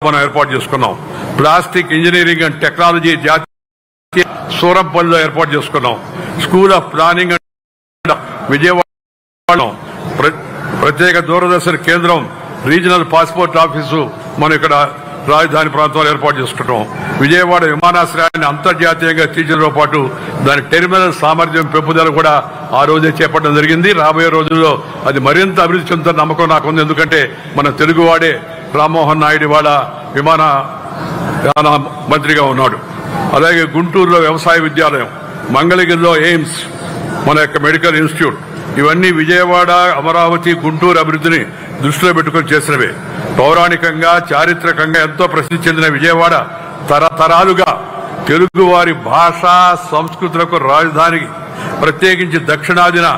మనం ఏర్పాటు చేసుకున్నాం. ప్లాస్టిక్ ఇంజనీరింగ్ అండ్ టెక్నాలజీ జాతీయ సూరంపల్లిలో ఏర్పాటు చేసుకున్నాం. School of planning and Vijayawada ప్రత్యేక దూరదర్శన్ కేంద్రం, రీజనల్ పాస్పోర్ట్ ఆఫీసు మనం ఇక్కడ రాజధాని ప్రాంతంలో ఏర్పాటు చేసుకుంటాం. విజయవాడ విమానాశ్రయాన్ని అంతర్జాతీయంగా తీర్చడంతో పాటు దాని టెర్మినల్ సామర్థ్యం పెంపుదల కూడా ఆ రోజే చేపట్టడం జరిగింది. రాబోయే రోజుల్లో అది మరింత అభివృద్ధి చెందుతున్న నమ్మకం నాకుంది. ఎందుకంటే మన తెలుగువాడే రామ్మోహన్ నాయుడు ఇవాళ విమానయాన మంత్రిగా ఉన్నాడు. అలాగే గుంటూరులో వ్యవసాయ విద్యాలయం, మంగళగిరిలో ఎయిమ్స్, మన యొక్క మెడికల్ ఇన్స్టిట్యూట్, ఇవన్నీ విజయవాడ, అమరావతి, గుంటూరు అభివృద్ధిని దృష్టిలో పెట్టుకుని చేసినవే. పౌరాణికంగా, చారిత్రకంగా ఎంతో ప్రసిద్ధి చెందిన విజయవాడ తరతరాలుగా తెలుగువారి భాష సంస్కృతులకు రాజధాని, ప్రత్యేకించి దక్షిణాదిన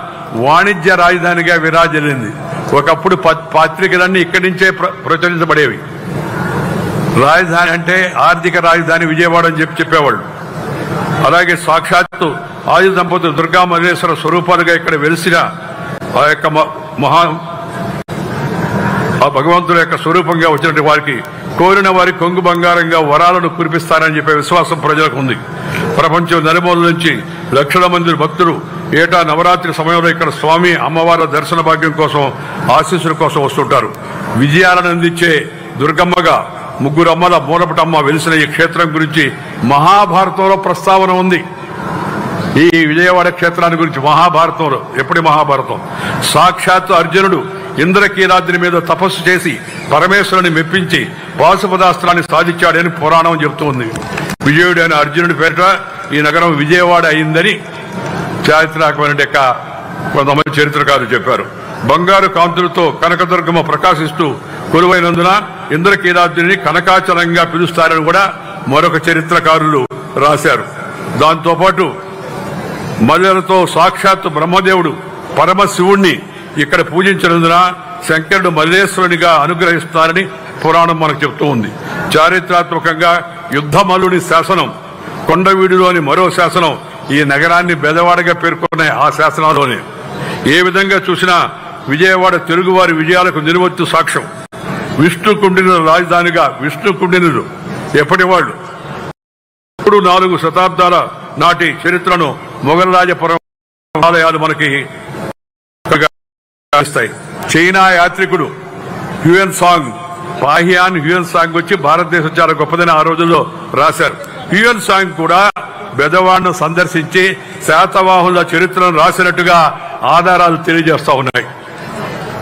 వాణిజ్య రాజధానిగా విరాజిల్లింది. ఒకప్పుడు పత్రికలన్నీ ఇక్కడి నుంచే ప్రచురించబడేవి. రాజధాని అంటే ఆర్థిక రాజధాని విజయవాడ అని చెప్పేవాళ్ళు. అలాగే సాక్షాత్తు ఆది దంపతులు దుర్గా మల్లేశ్వర స్వరూపాలుగా ఇక్కడ వెలిసిన ఆ యొక్క ఆ భగవంతుల యొక్క స్వరూపంగా వచ్చినట్టు వారికి కోరిన వారి కొంగు బంగారంగా వరాలను కురిపిస్తారని చెప్పే విశ్వాసం ప్రజలకు ఉంది. ప్రపంచం నలుమూల నుంచి లక్షల మంది భక్తులు ఏటా నవరాత్రి సమయంలో ఇక్కడ స్వామి అమ్మవారి దర్శన భాగ్యం కోసం, ఆశీస్సుల కోసం వస్తుంటారు. విజయాలను అందించే దుర్గమ్మగా ముగ్గురు అమ్మల మూలపటమ్మ వెలిసిన ఈ క్షేత్రం గురించి మహాభారతంలో ప్రస్తావన ఉంది. ఈ విజయవాడ క్షేత్రాన్ని గురించి మహాభారతంలో, ఎప్పటి మహాభారతం, సాక్షాత్తు అర్జునుడు ఇంద్రకీలాద్రి మీద తపస్సు చేసి పరమేశ్వరుని మెప్పించి పాశుపదాస్త్రాన్ని సాధించాడని పురాణం చెబుతుంది. విజయుడైన అర్జునుడి పేరిట ఈ నగరం విజయవాడ అయిందని చారిత్రాత్మక కొంతమంది చరిత్రకారులు చెప్పారు. బంగారు కాంతులతో కనకదుర్గమ్మ ప్రకాశిస్తూ కొలువైనందున ఇంద్రకీలాద్రిని కనకాచలంగా పిలుస్తారని కూడా మరొక చరిత్రకారులు రాశారు. దాంతోపాటు మల్లెలతో సాక్షాత్తు బ్రహ్మదేవుడు పరమశివుణ్ణి ఇక్కడ పూజించినందున శంకరుడు మల్లేశ్వరునిగా అనుగ్రహిస్తారని పురాణం మనకు చెప్తూ ఉంది. చారిత్రాత్మకంగా యుద్ధమల్లుని శాసనం, కొండవీడులోని మరో శాసనం ఈ నగరాన్ని బెదవాడగా పేర్కొన్న ఆ శాసనాల్లోనే. ఏ విధంగా చూసినా విజయవాడ తెలుగువారి విజయాలకు నిలువెత్తు సాక్ష్యం. విష్ణు కుండినుల రాజధానిగా, విష్ణు కుండినులు ఎప్పటి వాళ్ళు 3-4 శతాబ్దాల నాటి చరిత్రను మొఘల్ రాజపురం ఆలయాలు మనకి ఇస్తాయి. చైనా యాత్రికుడు Hiuen Tsang, Fahien Hiuen Tsang వచ్చి భారతదేశం చాలా గొప్పదని ఆ రోజుల్లో రాశారు. హ్యూయన్ సాంగ్ కూడా బెదవాడను సందర్శించి శాతవాహనుల చరిత్రను రాసినట్టుగా ఆధారాలు తెలియజేస్తా ఉన్నాయి.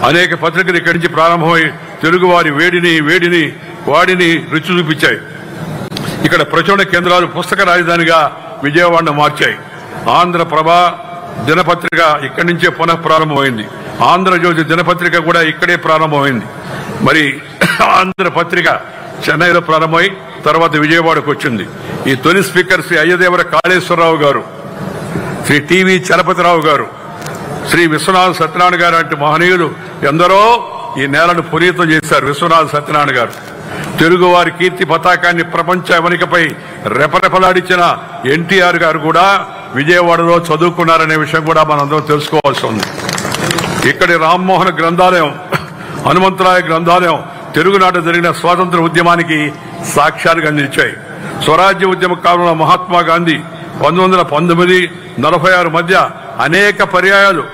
అనేక పత్రికలు ఇక్కడి నుంచి ప్రారంభమై తెలుగువారి వాడిని రుచి చూపించాయి. ఇక్కడ ప్రచురణ కేంద్రాలు పుస్తక రాజధానిగా విజయవాడను మార్చాయి. ఆంధ్రప్రభ దినపత్రిక ఇక్కడి నుంచే పునః ప్రారంభమైంది. ఆంధ్రజ్యోతి దినపత్రిక కూడా ఇక్కడే ప్రారంభమైంది. మరి ఆంధ్రపత్రిక చెన్నైలో ప్రారంభమై తర్వాత విజయవాడకు వచ్చింది. ఈ తొలి స్పీకర్ శ్రీ అయ్యదేవర కాళేశ్వరరావు గారు, శ్రీ టీవీ చలపతిరావు గారు, శ్రీ విశ్వనాథ సత్యనారాయణ గారు అంటే మహనీయులు ఎందరో ఈ నేలను పునీతం చేశారు. విశ్వనాథ సత్యనారాయణ గారు తెలుగువారి కీర్తి పతాకాన్ని ప్రపంచ అవనికపై రెపరెపలాడించిన ఎన్టీఆర్ గారు కూడా విజయవాడలో చదువుకున్నారనే విషయం కూడా మనందరం తెలుసుకోవాల్సి ఉంది. ఇక్కడి రామ్మోహన గ్రంథాలయం, హనుమంతరాయ గ్రంథాలయం తెలుగునాట జరిగిన స్వాతంత్ర ఉద్యమానికి సాక్ష్యాలుగా నిలిచాయి. స్వరాజ్య ఉద్యమ కాలంలో మహాత్మా గాంధీ 1919-46 మధ్య అనేక పర్యాయాలు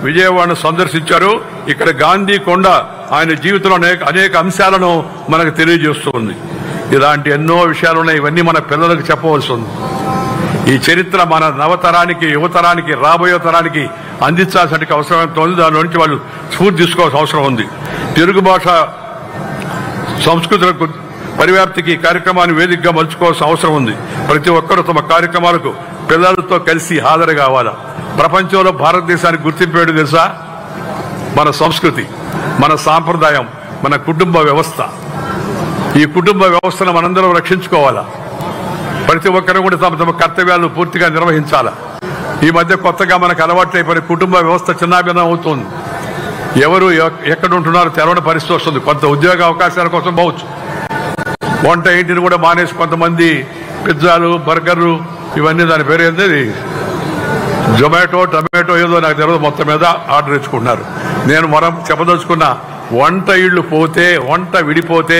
విజయవాడను సందర్శించారు. ఇక్కడ గాంధీ కొండ ఆయన జీవితంలో అనేక అంశాలను మనకు తెలియజేస్తుంది. ఇలాంటి ఎన్నో విషయాలు ఉన్నాయి. ఇవన్నీ మన పిల్లలకు చెప్పవలసి ఉంది. ఈ చరిత్ర మన నవతరానికి, యువతరానికి, రాబోయే తరానికి అందించాల్సిన అవసరం ఎంత ఉంది. దాని నుంచి వాళ్ళు స్ఫూర్తి తీసుకోవాల్సిన అవసరం ఉంది. తెలుగు భాష సంస్కృతులకు పరివ్యాప్తికి కార్యక్రమాన్ని వేదికగా మలుచుకోవాల్సిన అవసరం ఉంది. ప్రతి ఒక్కరూ తమ కార్యక్రమాలకు పిల్లలతో కలిసి హాజరు కావాలా. ప్రపంచంలో భారతదేశానికి గుర్తింపేడు తెలుసా? మన సంస్కృతి, మన సాంప్రదాయం, మన కుటుంబ వ్యవస్థ. ఈ కుటుంబ వ్యవస్థను మనందరం రక్షించుకోవాలా. ప్రతి ఒక్కరూ కూడా తమ తమ కర్తవ్యాలను పూర్తిగా నిర్వహించాలా. ఈ మధ్య కొత్తగా మనకు అలవాట్లైపోయిన కుటుంబ వ్యవస్థ చిన్నాభిన్నం అవుతుంది. ఎవరు ఎక్కడ ఉంటున్నారో తెలవని పరిస్థితి వస్తుంది. కొంత ఉద్యోగ అవకాశాల కోసం పోవచ్చు. వంట ఇంటిని కూడా మానేసి కొంతమంది పిజ్జాలు, బర్గర్లు, ఇవన్నీ దాని పేరు ఏంది, జొమాటో, టమాటో ఏదో నాకు తెలియదు, మొత్తం మీద ఆర్డర్ ఇచ్చుకుంటున్నారు. నేను మనం చెప్పదలుచుకున్న వంట ఇళ్లు పోతే, వంట విడిపోతే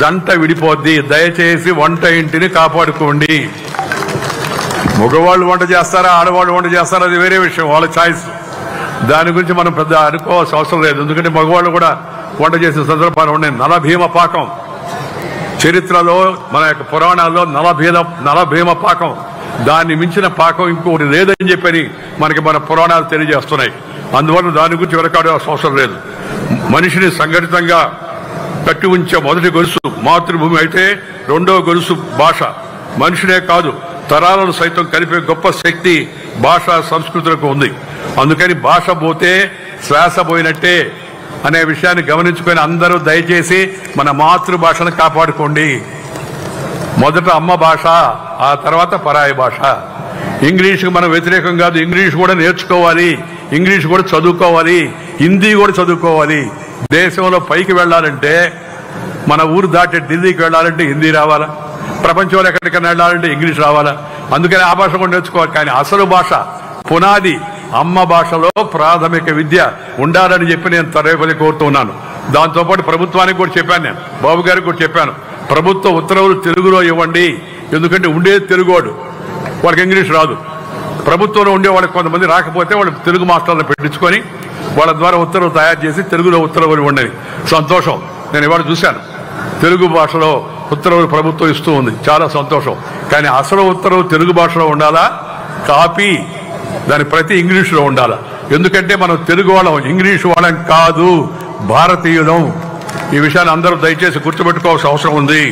జంట విడిపోద్ది. దయచేసి వంట ఇంటిని కాపాడుకోండి. మగవాళ్ళు వంట చేస్తారా, ఆడవాళ్ళు వంట చేస్తారా, అది వేరే విషయం, వాళ్ళ ఛాయిస్. దాని గురించి మనం పెద్ద అనుకోవాల్సిన అవసరం లేదు. ఎందుకంటే మగవాళ్ళు కూడా వంట చేసిన సందర్భాలు ఉన్నాయి. నలభీమ పాకం చరిత్రలో, మన యొక్క పురాణాల్లో నలభీమ పాకం, దాన్ని మించిన పాకం ఇంకొకటి లేదని చెప్పని మనకి మన పురాణాలు తెలియజేస్తున్నాయి. అందువల్ల దాని గురించి వెనకాడాల్సిన అవసరం లేదు. మనిషిని సంఘటితంగా కట్టి ఉంచే మొదటి గొలుసు మాతృభూమి అయితే, రెండో గొలుసు భాష. మనిషినే కాదు, తరాలను సైతం కలిపే గొప్ప శక్తి భాష సంస్కృతులకు ఉంది. అందుకని భాష పోతే శ్వాస పోయినట్టే అనే విషయాన్ని గమనించుకొని అందరూ దయచేసి మన మాతృభాషను కాపాడుకోండి. మొదట అమ్మ భాష, ఆ తర్వాత పరాయి భాష. ఇంగ్లీష్కి మనం వ్యతిరేకం కాదు. ఇంగ్లీష్ కూడా నేర్చుకోవాలి, ఇంగ్లీష్ కూడా చదువుకోవాలి, హిందీ కూడా చదువుకోవాలి. దేశంలో పైకి వెళ్లాలంటే, మన ఊరు దాటి ఢిల్లీకి వెళ్లాలంటే హిందీ రావాలా, ప్రపంచంలో ఎక్కడికైనా వెళ్లాలంటే ఇంగ్లీష్ రావాలా. అందుకని ఆ భాష కూడా నేర్చుకోవాలి. కానీ అసలు భాష, పునాది అమ్మ భాషలో ప్రాథమిక విద్య ఉండాలని చెప్పి నేను తరగతి కోరుతున్నాను. దాంతోపాటు ప్రభుత్వానికి కూడా చెప్పాను, నేను బాబు గారికి కూడా చెప్పాను, ప్రభుత్వ ఉత్తర్వులు తెలుగులో ఇవ్వండి. ఎందుకంటే ఉండేది తెలుగువాడు, వాళ్ళకి ఇంగ్లీష్ రాదు. ప్రభుత్వంలో ఉండే వాళ్ళకి కొంతమంది రాకపోతే వాళ్ళు తెలుగు మాస్టర్లను పెట్టించుకొని వాళ్ళ ద్వారా ఉత్తర్వులు తయారు చేసి తెలుగులో ఉత్తర్వులు ఇవ్వండి. సంతోషం, నేను ఇవాళ చూశాను తెలుగు భాషలో ఉత్తర్వులు ప్రభుత్వం ఇస్తూ ఉంది, చాలా సంతోషం. కానీ అసలు ఉత్తర్వు తెలుగు భాషలో ఉండాలా, కాపీ దాని ప్రతి ఇంగ్లీషులో ఉండాలా. ఎందుకంటే మనం తెలుగు వాళ్ళం, ఇంగ్లీష్ వాళ్ళం కాదు, భారతీయులం. ఈ విషయాన్ని అందరూ దయచేసి గుర్తుపెట్టుకోవాల్సిన అవసరం ఉంది.